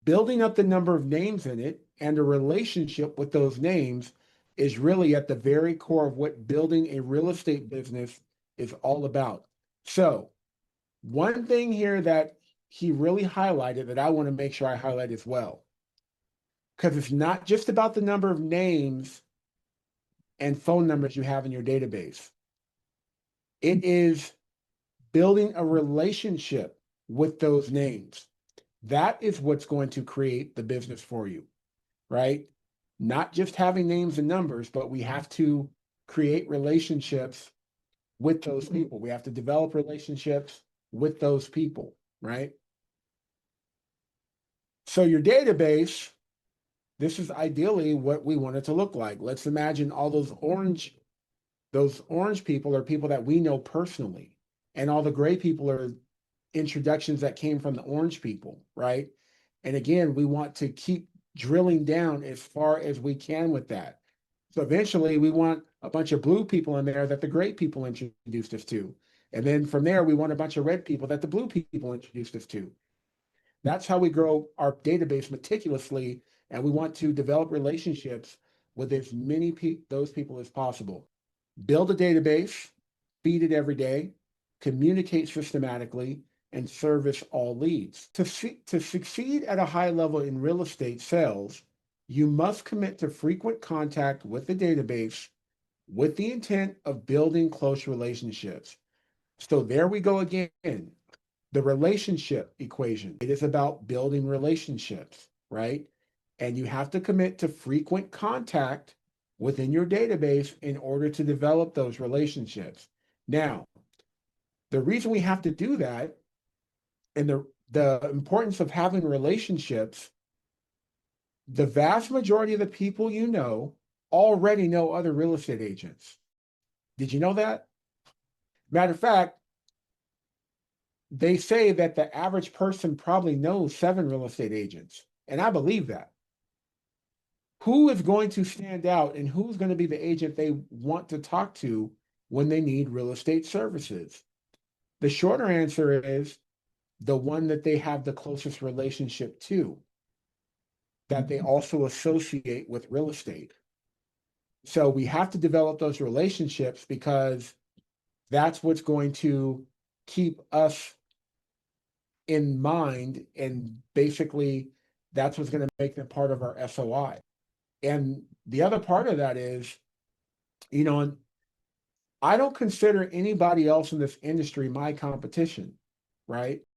Building up the number of names in it and a relationship with those names is really at the very core of what building a real estate business is all about. So, one thing here that he really highlighted that I want to make sure I highlight as well, because it's not just about the number of names and phone numbers you have in your database. It is building a relationship with those names. That is what's going to create the business for you, right? Not just having names and numbers, but we have to create relationships with those people. We have to develop relationships with those people, right? So your database, this is ideally what we want it to look like. Let's imagine all those orange people are people that we know personally, and all the gray people are introductions that came from the orange people, right? And again, we want to keep drilling down as far as we can with that. So eventually we want a bunch of blue people in there that the gray people introduced us to. And then from there, we want a bunch of red people that the blue people introduced us to. That's how we grow our database meticulously. And we want to develop relationships with as many those people as possible. Build a database, feed it every day, communicate systematically, and service all leads. To succeed at a high level in real estate sales, you must commit to frequent contact with the database with the intent of building close relationships. So there we go again. The relationship equation. It is about building relationships, right? And you have to commit to frequent contact within your database in order to develop those relationships. Now, the reason we have to do that and the importance of having relationships, the vast majority of the people you know already know other real estate agents. Did you know that? Matter of fact, they say that the average person probably knows 7 real estate agents. And I believe that. Who is going to stand out and who's going to be the agent they want to talk to when they need real estate services? The shorter answer is the one that they have the closest relationship to, that they also associate with real estate. So we have to develop those relationships because that's what's going to keep us in mind. And basically, that's what's going to make them part of our SOI. And the other part of that is, you know, I don't consider anybody else in this industry my competition, right?